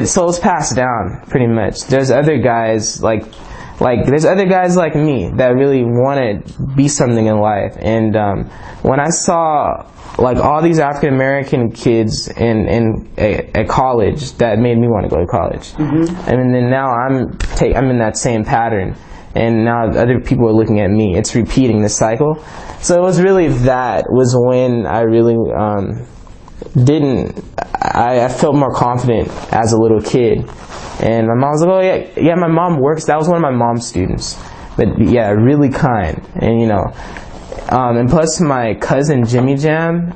so it's passed down pretty much. There's other guys there's other guys like me that really want to be something in life. And when I saw like all these African American kids at college, that made me want to go to college. And then now I'm in that same pattern, and now other people are looking at me. It's repeating the cycle. So it was really was when I really I felt more confident as a little kid. And my mom was like, oh yeah, my mom works. That was one of my mom's students. But yeah, really kind. And and plus my cousin Jimmy Jam,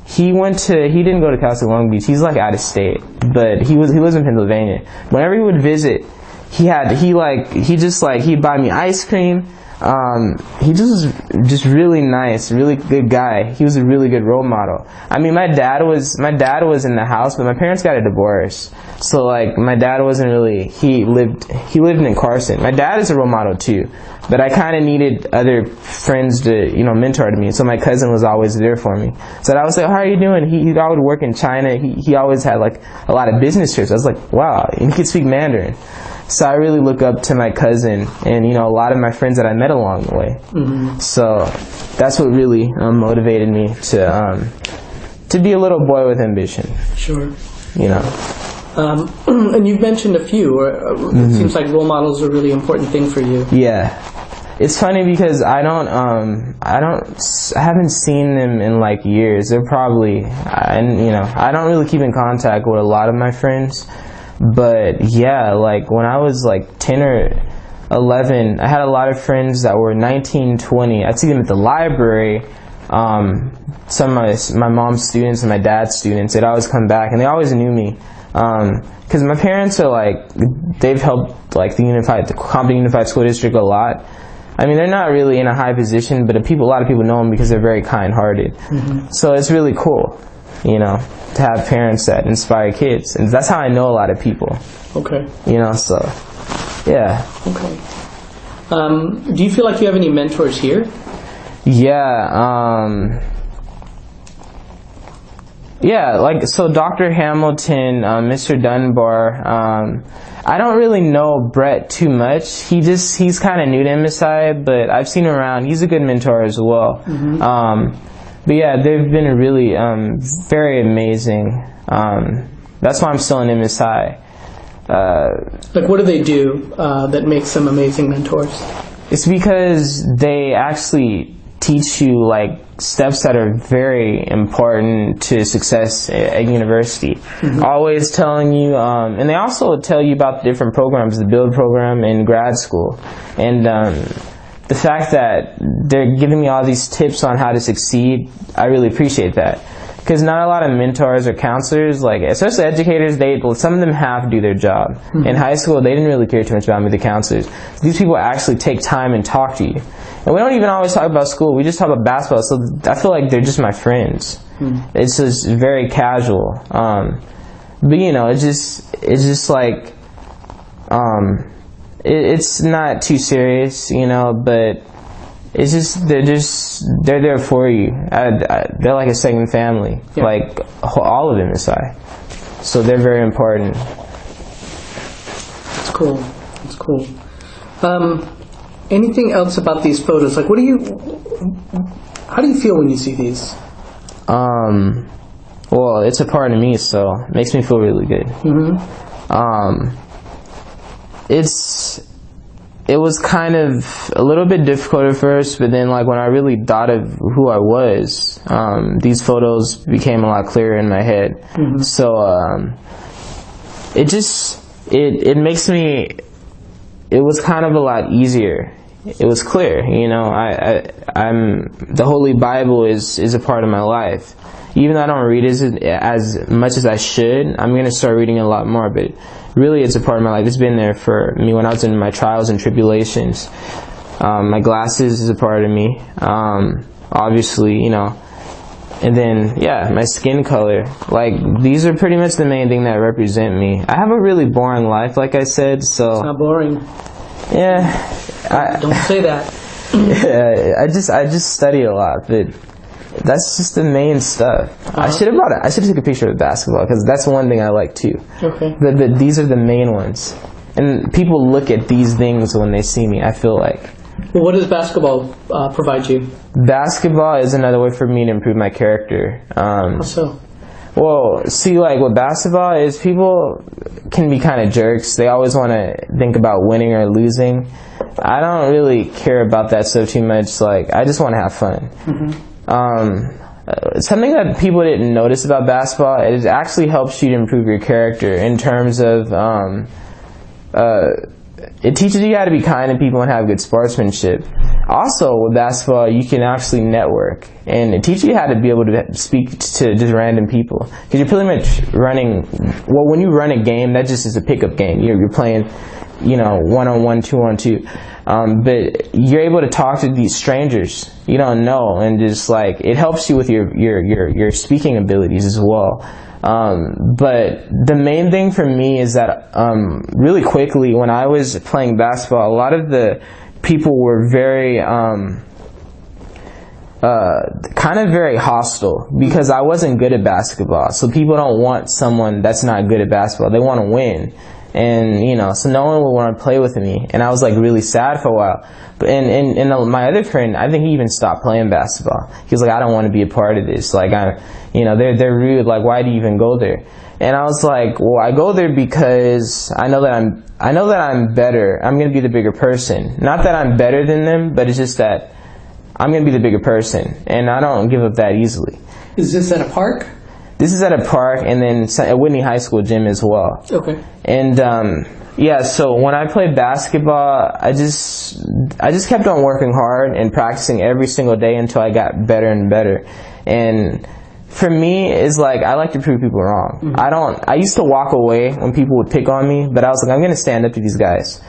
he didn't go to Cal State Long Beach. He's like out of state, but he lives in Pennsylvania. Whenever he would visit, he'd buy me ice cream. He just really nice, really good guy. He was a really good role model. I mean, my dad was in the house, but my parents got a divorce. So like my dad wasn't really, he lived in Carson. My dad is a role model too, but I kind of needed other friends to, mentor to me. So my cousin was always there for me. So I was like, how are you doing? He would work in China. He always had like a lot of business trips. I was like, wow, and he could speak Mandarin. So I really look up to my cousin and, a lot of my friends that I met along the way. So that's what really motivated me to be a little boy with ambition. Sure. And you've mentioned a few. It seems like role models are a really important thing for you. Yeah. It's funny because I haven't seen them in like years. They're probably, I don't really keep in contact with a lot of my friends. But yeah, like when I was like 10 or 11, I had a lot of friends that were 19, 20. I'd see them at the library. Some of my mom's students and my dad's students, they'd always come back, and they always knew me. Because my parents are like, they've helped like the Compton Unified School District a lot. I mean, they're not really in a high position, but a lot of people know them because they're very kind-hearted. So it's really cool, to have parents that inspire kids. And that's how I know a lot of people. Okay. So, yeah. Okay. Do you feel like you have any mentors here? Yeah. So Dr. Hamilton, Mr. Dunbar, I don't really know Brett too much. He's kind of new to MSI, but I've seen him around. He's a good mentor as well. But yeah, they've been really very amazing. That's why I'm still in MSI. Like, what do they do that makes them amazing mentors? It's because they actually teach you like steps that are very important to success at university. Always telling you, and they also tell you about the different programs, the Build program in grad school. And the fact that they're giving me all these tips on how to succeed, I really appreciate that. Because not a lot of mentors or counselors, like especially educators, some of them half do their job. In high school, they didn't really care too much about me, the counselors. These people actually take time and talk to you. And we don't even always talk about school. We just talk about basketball. So I feel like they're just my friends. It's just very casual. But it's just like it's not too serious, but it's just they're there for you. They're like a second family, like all of them inside. So they're very important. It's cool. It's cool. Anything else about these photos? Like, how do you feel when you see these? Well, it's a part of me, so it makes me feel really good. It was kind of a little bit difficult at first, but then like when I really thought of who I was, these photos became a lot clearer in my head. So it makes me, it was kind of a lot easier. It was clear, the Holy Bible is a part of my life. Even though I don't read as much as I should, I'm going to start reading a lot more, but really it's a part of my life. It's been there for me when I was in my trials and tribulations. My glasses is a part of me, obviously, and then, yeah, my skin color. Like, these are pretty much the main thing that represent me. I have a really boring life, like I said, so... It's not boring. Yeah. Don't say that. Yeah, I just study a lot, but That's just the main stuff. I should have took a picture of the basketball, because that's one thing I like too. Okay. These are the main ones, and people look at these things when they see me. I feel like. Well, what does basketball provide you? Basketball is another way for me to improve my character. How so? Well, see, like with basketball is people can be kind of jerks. They always want to think about winning or losing. I don't really care about that stuff too much. Like, I just want to have fun. Something that people didn't notice about basketball, it actually helps you to improve your character in terms of it teaches you how to be kind to people and have good sportsmanship. Also, with basketball, you can actually network, and it teaches you how to be able to speak to just random people. Because you're pretty much running, well, when you run a game, that just is a pickup game. You're playing, you know, 1-on-1, 2-on-2. But you're able to talk to these strangers you don't know, and just like, it helps you with your speaking abilities as well. But the main thing for me is that really quickly, when I was playing basketball, a lot of the people were very kind of very hostile, because I wasn't good at basketball. So people don't want someone that's not good at basketball. They want to win. And, you know, so no one would want to play with me. And I was like really sad for a while. But and my other friend, I think he even stopped playing basketball. He was like, I don't want to be a part of this. Like, you know, they're rude. Like, why do you even go there? And I was like, well, I go there because I know that I'm better. I'm going to be the bigger person. Not that I'm better than them, but it's just that I'm going to be the bigger person. And I don't give up that easily. Is this at a park? This is at a park, and then at Whitney High School gym as well. Okay. And yeah, so when I played basketball, I just kept on working hard and practicing every single day until I got better and better. And for me, it's like, I like to prove people wrong. I used to walk away when people would pick on me, but I was like, I'm going to stand up to these guys.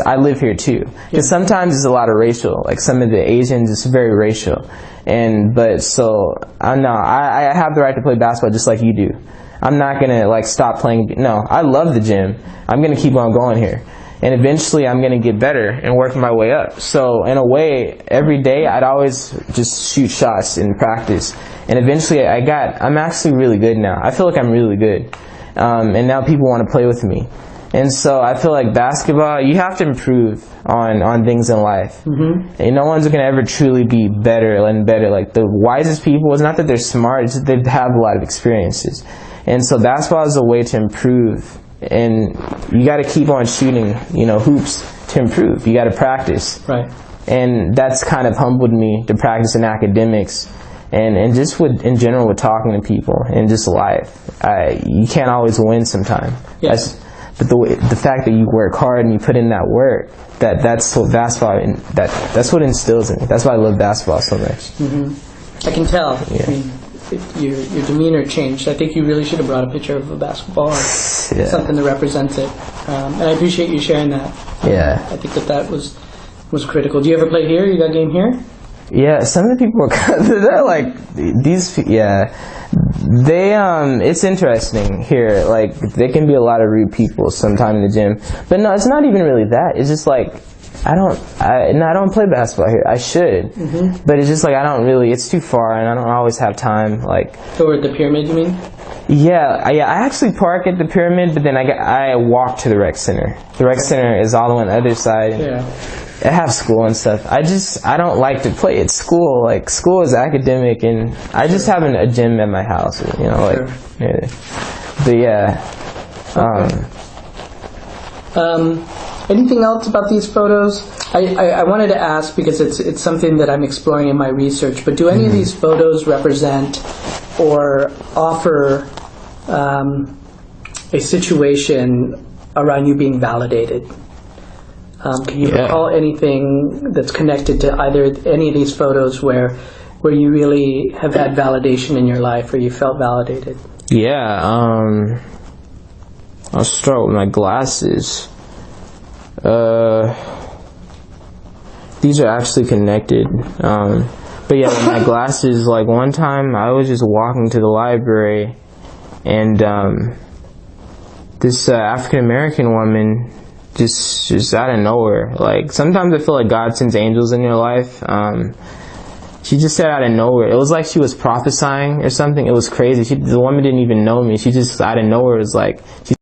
I live here too. Because sometimes it's a lot of racial, like some of the Asians, it's very racial. But so, I have the right to play basketball just like you do. I'm not going to like stop playing. No, I love the gym. I'm going to keep on going here. And eventually I'm going to get better and work my way up. So in a way, every day I'd always just shoot shots in practice. And eventually I'm actually really good now. I feel like I'm really good. And now people want to play with me. And so I feel like basketball, you have to improve on things in life. And no one's going to ever truly be better and better. Like the wisest people, it's not that they're smart, it's that they have a lot of experiences. And so basketball is a way to improve. And you got to keep on shooting, you know, hoops to improve. You got to practice. Right. And that's kind of humbled me to practice in academics and just in general with talking to people and just life. You can't always win sometimes. Yes. But the fact that you work hard and you put in that work, that's what basketball, that's what instills in me. That's why I love basketball so much. I can tell. Yeah. I mean, your demeanor changed. I think you really should have brought a picture of a basketball or something that represents it. And I appreciate you sharing that. Yeah. I think that was critical. Do you ever play here? You got a game here? Yeah, some of the people they're like these. Yeah, they it's interesting here. Like there can be a lot of rude people sometime in the gym, but no, it's not even really that. It's just like I don't play basketball here. I should, but it's just like I don't really. It's too far, and I don't always have time. Like toward the pyramid, you mean? Yeah. I actually park at the pyramid, but then I walk to the rec center. The rec center is all on the other side. Yeah. I have school and stuff. I don't like to play at school. Like school is academic, and I just have a gym at my house. You know, like. Yeah. But yeah. Anything else about these photos? I wanted to ask because it's something that I'm exploring in my research. But do any of these photos represent or offer a situation around you being validated? Can you recall anything that's connected to either any of these photos where you really have had validation in your life or you felt validated? Yeah. I'll start with my glasses. These are actually connected. But yeah, with my glasses, like one time I was just walking to the library and this African American woman just out of nowhere, like sometimes I feel like God sends angels in your life, She just said out of nowhere. It was like she was prophesying or something. It was crazy. The woman didn't even know me. She just out of nowhere was like, she